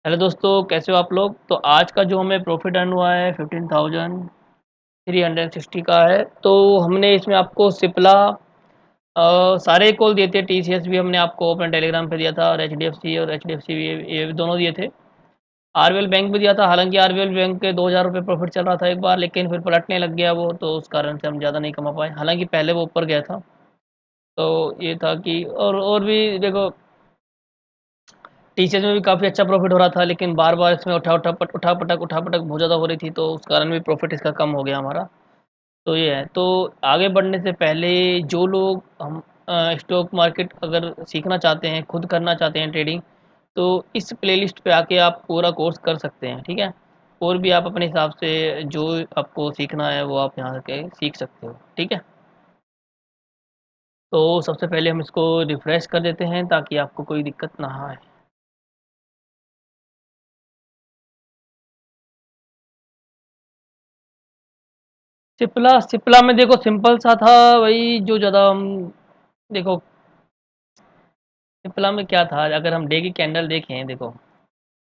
Hello दोस्तों, कैसे हो आप लोग। तो आज का जो हमें प्रॉफिट अर्न हुआ है 15,360 का है। तो हमने इसमें आपको सिप्ला सारे कॉल दिए थे। टीसीएस भी हमने आपको अपने टेलीग्राम पे दिया था और एचडीएफसी और एचडीएफसी भी ये दोनों दिए थे। आरबीएल बैंक भी दिया था। हालांकि आरबीएल बैंक के 2,000 रुपये प्रॉफिट चल रहा था एक बार, लेकिन फिर पलटने लग गया वो, तो उस कारण से हम ज़्यादा नहीं कमा पाए। हालांकि पहले वो ऊपर गया था। तो ये था कि और भी देखो, टीसीएस में भी काफ़ी अच्छा प्रॉफिट हो रहा था, लेकिन बार बार इसमें उठा पटक बहुत ज़्यादा हो रही थी, तो उस कारण भी प्रॉफिट इसका कम हो गया हमारा। तो ये है। तो आगे बढ़ने से पहले जो लोग हम स्टॉक मार्केट अगर सीखना चाहते हैं, खुद करना चाहते हैं ट्रेडिंग, तो इस प्लेलिस्ट पे आके आप पूरा कोर्स कर सकते हैं। ठीक है। और भी आप अपने हिसाब से जो आपको सीखना है वो आप यहाँ के सीख सकते हो। ठीक है। तो सबसे पहले हम इसको रिफ्रेश कर देते हैं ताकि आपको कोई दिक्कत ना आए। सिप्ला सिप्ला में देखो सिंपल सा था, वही जो ज़्यादा हम देखो। सिप्ला में क्या था, अगर हम डे की कैंडल देखें, देखो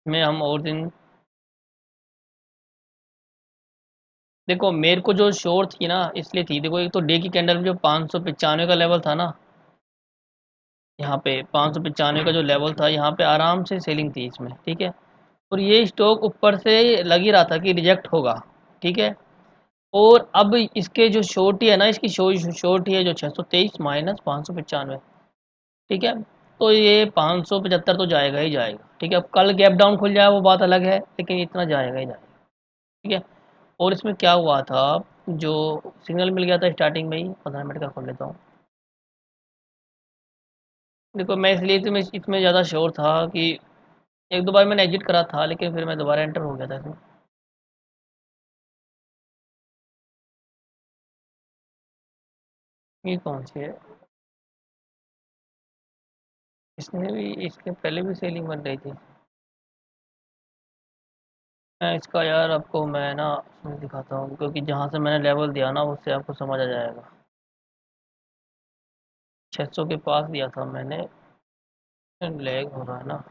में हम और दिन, देखो मेरे को जो शोर थी ना इसलिए थी। देखो एक तो डे की कैंडल में जो 595 का लेवल था ना, यहाँ पे 595 का जो लेवल था, यहाँ पे आराम से सेलिंग थी इसमें। ठीक है। और ये स्टॉक ऊपर से लग ही रहा था कि रिजेक्ट होगा। ठीक है। और अब इसके जो शॉर्ट ही है ना, इसकी शॉर्ट ही है जो 623 माइनस 595। ठीक है। तो ये 575 तो जाएगा ही जाएगा। ठीक है। अब कल गैप डाउन खुल जाए वो बात अलग है, लेकिन इतना जाएगा ही जाएगा। ठीक है। और इसमें क्या हुआ था, जो सिग्नल मिल गया था स्टार्टिंग में ही, 15 मिनट का खोल लेता हूँ। देखो मैं इसलिए इसमें इसमें ज़्यादा श्योर था कि एक दो बार मैंने एग्जिट करा था, लेकिन फिर मैं दोबारा एंटर हो गया था इसमें। ये कौन सी है, इसने भी, इसके पहले भी सेलिंग बन रही थी। मैं इसका यार आपको मैं ना उसमें दिखाता हूँ, क्योंकि जहाँ से मैंने लेवल दिया ना उससे आपको समझ आ जाएगा। 600 के पास दिया था मैंने। लैग हो रहा है ना।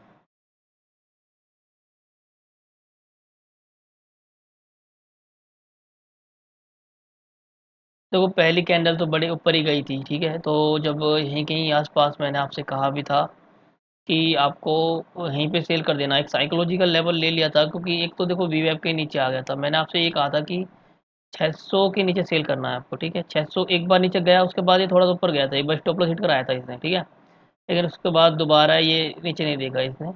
देखो पहली कैंडल तो बड़े ऊपर ही गई थी। ठीक है। तो जब यहीं कहीं आसपास मैंने आपसे कहा भी था कि आपको वहीं पे सेल कर देना, एक साइकोलॉजिकल लेवल ले लिया था, क्योंकि एक तो देखो वीवेब के नीचे आ गया था। मैंने आपसे ये कहा था कि 600 के नीचे सेल करना है आपको। ठीक है। 600 एक बार नीचे गया, उसके बाद ये थोड़ा सा ऊपर गया था, एक बार स्टॉप लॉस हिट कराया था इसने। ठीक है। लेकिन उसके बाद दोबारा ये नीचे नहीं देखा इसने।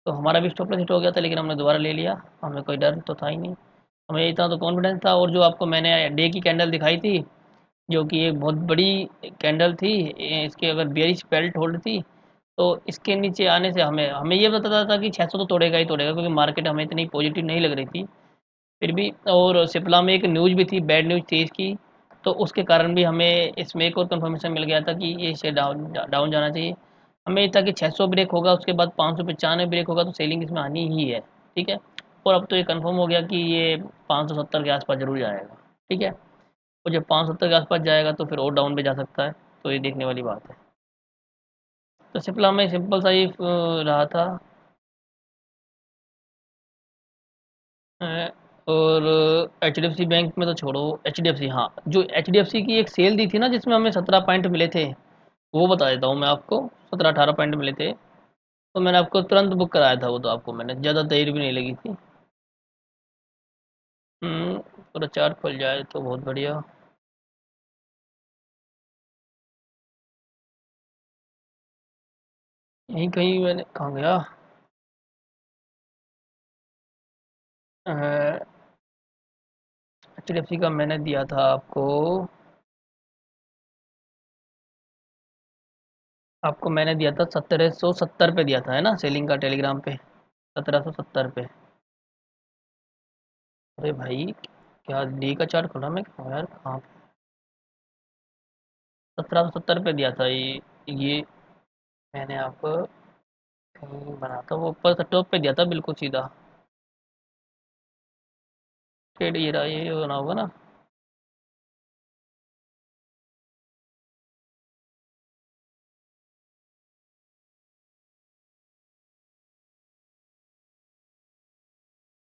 तो हमारा भी स्टॉप लॉस हिट हो गया था, लेकिन हमने दोबारा ले लिया। हमें कोई डर तो था ही नहीं, हमें इतना तो कॉन्फिडेंस था। और जो आपको मैंने डे की कैंडल दिखाई थी, जो कि एक बहुत बड़ी कैंडल थी, इसकी अगर बेयरिश बेल्ट होल्ड थी, तो इसके नीचे आने से हमें हमें ये बताता था कि 600 तो तोड़ेगा ही तोड़ेगा, क्योंकि मार्केट हमें इतनी पॉजिटिव नहीं लग रही थी फिर भी। और सिप्ला में एक न्यूज़ भी थी, बैड न्यूज़ थी इसकी। तो उसके कारण भी हमें इसमें एक और कंफर्मेशन मिल गया था कि ये शेयर डाउन डाउन जाना चाहिए। हमें ये था कि 600 ब्रेक होगा, उसके बाद 595 ब्रेक होगा, तो सेलिंग इसमें आनी ही है। ठीक है। और अब तो ये कंफर्म हो गया कि ये 570 के आसपास ज़रूर जाएगा। ठीक है। और जब 570 के आसपास जाएगा तो फिर और डाउन भी जा सकता है। तो ये देखने वाली बात है। तो सिप्ला में सिंपल सा ही रहा था। अ, और H D F C bank में तो छोड़ो। एच डी एफ सी, हाँ, जो एच डी एफ सी की एक सेल दी थी ना जिसमें हमें 17 पॉइंट मिले थे, वो बता देता हूँ मैं आपको। 17-18 पॉइंट मिले थे, तो मैंने आपको तुरंत बुक कराया था वो, तो आपको मैंने ज़्यादा देर भी नहीं लगी थी। पूरा चार्ट खुल जाए तो बहुत बढ़िया। यहीं कहीं मैंने, कहाँ गया, एच डी एफ सी का मैंने दिया था आपको। आपको मैंने दिया था 1770 पे दिया था, है ना, सेलिंग का, टेलीग्राम पे 1770 पे। अरे भाई, क्या डी का चार्ट खोला मैं, कहाँ यार, कहाँ पे, 1770 पे दिया था ये मैंने आपको कहीं बना था, वो ऊपर से टॉप पे दिया था बिल्कुल सीधा। ट्रेड ये रहा, ये बना होगा ना।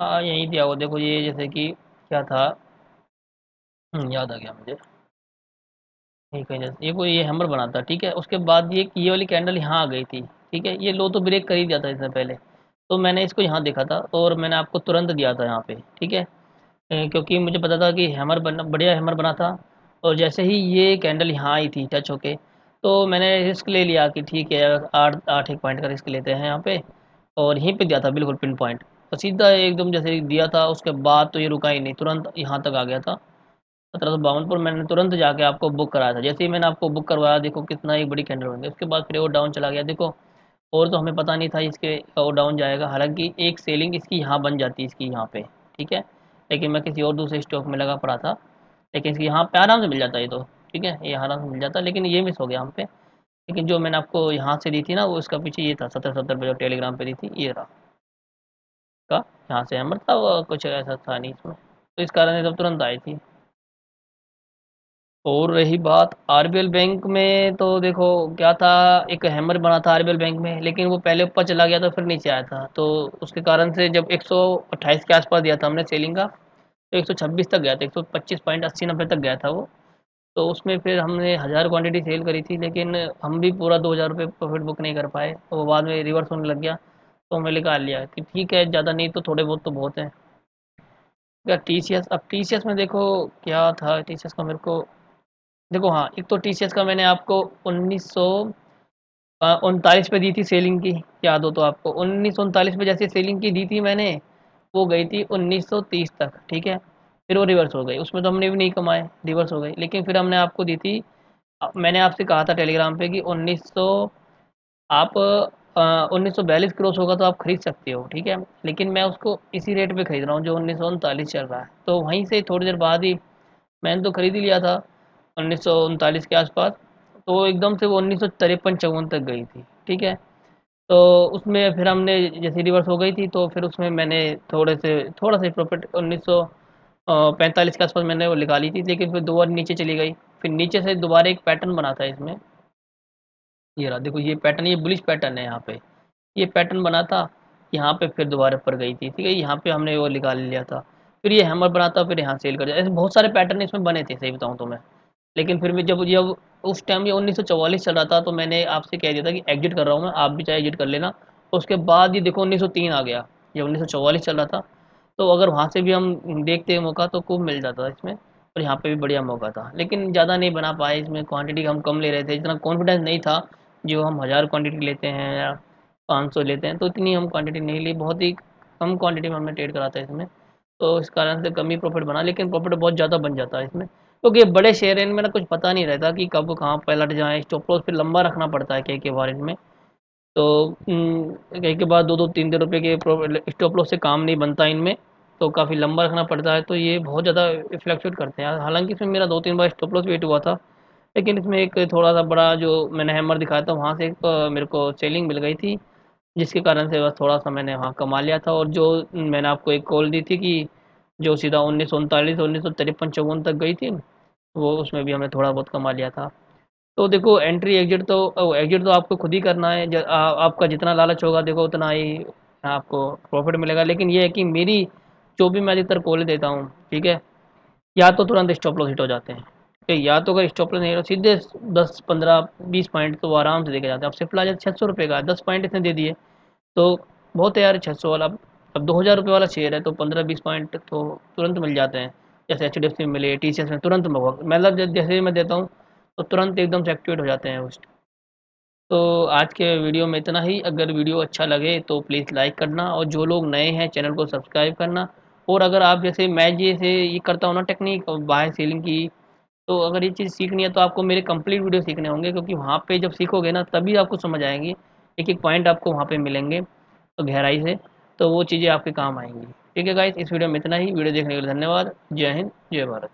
हाँ यहीं दिया हुआ देखो, ये जैसे कि क्या था, याद आ गया मुझे। ठीक है, जैसे ये हैमर बना था, ठीक है, उसके बाद ये वाली कैंडल यहाँ आ गई थी, ठीक है, ये लो तो ब्रेक कर ही दिया था इससे पहले। तो मैंने इसको यहाँ देखा था और मैंने आपको तुरंत दिया था यहाँ पे, ठीक है। क्योंकि मुझे पता था कि हैमर बना, बढ़िया हैमर बना था। और जैसे ही ये कैंडल यहाँ आई थी टच होके, तो मैंने रिस्क ले लिया कि ठीक है, आठ आठ एक पॉइंट का रिस्क लेते हैं यहाँ पे। और यहीं पे दिया था बिल्कुल पिन पॉइंट। तो सीधा एकदम जैसे दिया था, उसके बाद तो ये रुका ही नहीं, तुरंत यहाँ तक आ गया था 1752 पर। मैंने तुरंत जाके आपको बुक कराया था। जैसे ही मैंने आपको बुक करवाया, देखो कितना ही बड़ी कैंडल बन गई। उसके बाद फिर वो डाउन चला गया देखो। और तो हमें पता नहीं था इसके वो डाउन जाएगा, हालांकि एक सेलिंग इसकी यहाँ बन जाती है, इसकी यहाँ पे, ठीक है। लेकिन मैं किसी और दूसरे स्टॉक में लगा पड़ा था, लेकिन इसकी यहाँ पे आराम से मिल जाता है ये तो, ठीक है, ये आराम से मिल जाता, लेकिन ये मिस हो गया हम पे। लेकिन जो मैंने आपको यहाँ से दी थी ना, वो इसका पीछे ये था 70-70 पे जो टेलीग्राम पे दी थी, ये रहा का। यहाँ से हैमर था, वो कुछ ऐसा था नहीं इसमें, तो इस कारण ये सब तुरंत आई थी। और रही बात आरबीएल बैंक में, तो देखो क्या था, एक हैमर बना था आरबीएल बैंक में, लेकिन वो पहले ऊपर चला गया था फिर नीचे आया था। तो उसके कारण से जब 128 के आसपास दिया था हमने सेलिंग का, तो 126 तक गया था, 125.80-90 तक गया था वो। तो उसमें फिर हमने 1000 क्वांटिटी सेल करी थी, लेकिन हम भी पूरा 2000 रुपये प्रॉफिट बुक नहीं कर पाए, तो वो बाद में रिवर्स होने लग गया। तो हमें निकाल लिया कि ठीक है, ज़्यादा नहीं तो थोड़े बहुत तो बहुत हैं। क्या टीसीएस, अब टीसीएस में देखो क्या था, टीसीएस का मेरे को देखो, हाँ एक तो टीसीएस का मैंने आपको 1939 पे दी थी सेलिंग की, याद हो तो आपको 1939 पे जैसे सेलिंग की दी थी मैंने, वो गई थी 1930 तक, ठीक है। फिर वो रिवर्स हो गई, उसमें तो हमने भी नहीं कमाए, रिवर्स हो गई। लेकिन फिर हमने आपको दी थी, मैंने आपसे कहा था टेलीग्राम पे कि 1900, आप 1942 क्रॉस होगा तो आप खरीद सकते हो, ठीक है। लेकिन मैं उसको इसी रेट पे खरीद रहा हूँ जो 1939 चल रहा है। तो वहीं से थोड़ी देर बाद ही मैंने तो खरीद ही लिया था 1939 के आसपास। तो एकदम से वो 1953-54 तक गई थी, ठीक है। तो उसमें फिर हमने जैसे रिवर्स हो गई थी, तो फिर उसमें मैंने थोड़ा सा प्रॉफिट 1945 के आसपास मैंने वो निकाली थी। लेकिन फिर 2 बार नीचे चली गई। फिर नीचे से दोबारा एक पैटर्न बना था इसमें, ये रहा देखो, ये पैटर्न, ये बुलिश पैटर्न है यहाँ पे, ये पैटर्न बना था। यहाँ पे फिर दोबारा ऊपर गई थी, ठीक है, यहाँ पे हमने वो निकाल लिया था। फिर ये हैमर बना था, फिर यहाँ सेल कर दिया। ऐसे बहुत सारे पैटर्न इसमें बने थे, सही बताऊँ तो मैं। लेकिन फिर भी जब जब उस टाइम ये 1944 चल रहा था, तो मैंने आपसे कह दिया था कि एग्जिट कर रहा हूँ मैं, आप भी चाहे एग्जिट कर लेना। उसके बाद ये देखो 1903 आ गया, ये 1944 चल रहा था। तो अगर वहाँ से भी हम देखते मौका तो खूब मिल जाता इसमें। और यहाँ पे भी बढ़िया मौका था, लेकिन ज़्यादा नहीं बना पाए इसमें, क्वांटिटी हम कम ले रहे थे, इतना कॉन्फिडेंस नहीं था। जो हम 1000 क्वांटिटी लेते हैं या 500 लेते हैं, तो इतनी हम क्वांटिटी नहीं ली, बहुत ही कम क्वांटिटी में हमने ट्रेड करा था इसमें। तो इस कारण से कम ही प्रॉफिट बना, लेकिन प्रॉफिट बहुत ज़्यादा बन जाता है इसमें, क्योंकि ये बड़े शेयर हैं, इनमें ना कुछ पता नहीं रहता कि कब कहाँ पलट जाए। स्टॉप लॉस फिर लंबा रखना पड़ता है कई के बार इनमें। तो कई के बाद 2-2 3 रुपए के स्टॉप लॉस से काम नहीं बनता इनमें, तो काफ़ी लंबा रखना पड़ता है। तो ये बहुत ज़्यादा फ्लक्चुएट करते हैं, हालांकि इसमें मेरा 2-3 बार स्टॉप लॉस वेट हुआ था। लेकिन इसमें एक थोड़ा सा बड़ा जो मैंने हैमर दिखाया था, वहाँ से एक मेरे को सेलिंग मिल गई थी, जिसके कारण से बस थोड़ा सा मैंने वहाँ कमा लिया था। और जो मैंने आपको एक कॉल दी थी कि जो सीधा 1939 1953-54 तक गई थी, वो उसमें भी हमें थोड़ा बहुत कमा लिया था। तो देखो एंट्री एग्जिट तो आपको खुद ही करना है। आपका जितना लालच होगा देखो उतना ही आपको प्रॉफिट मिलेगा। लेकिन ये है कि मेरी जो भी मैं अधिकतर कॉल देता हूँ, ठीक है, या तो तुरंत स्टॉप लॉस हिट हो जाते हैं, ठीक है, या तो अगर स्टॉप लॉस नहीं हो सीधे 10-15-20 पॉइंट तो वो आराम से देके जाते हैं। अब सिर्फ प्लाजा 600 रुपये का 10 पॉइंट इसने दे दिए, तो बहुत है यार 600 वाला। अब 2000 रुपये वाला शेयर है, तो 15-20 पॉइंट तो तुरंत मिल जाते हैं। जैसे एच डी एफ सी में मिले, टी सी एस में तुरंत मतलब जैसे ही मैं देता हूँ, तो तुरंत एकदम से एक्टिवेट हो जाते हैं उस। तो आज के वीडियो में इतना ही। अगर वीडियो अच्छा लगे तो प्लीज़ लाइक करना, और जो लोग नए हैं चैनल को सब्सक्राइब करना। और अगर आप जैसे मैं जैसे ये करता हूँ ना टेक्निक बाय सेलिंग की, तो अगर ये चीज़ सीखनी है तो आपको मेरे कंप्लीट वीडियो सीखने होंगे, क्योंकि वहाँ पे जब सीखोगे ना तभी आपको समझ आएंगी, एक एक पॉइंट आपको वहाँ पे मिलेंगे तो गहराई से, तो वो चीज़ें आपके काम आएंगी। ठीक है गाइस, इस वीडियो में इतना ही। वीडियो देखने के लिए धन्यवाद। जय हिंद, जय भारत।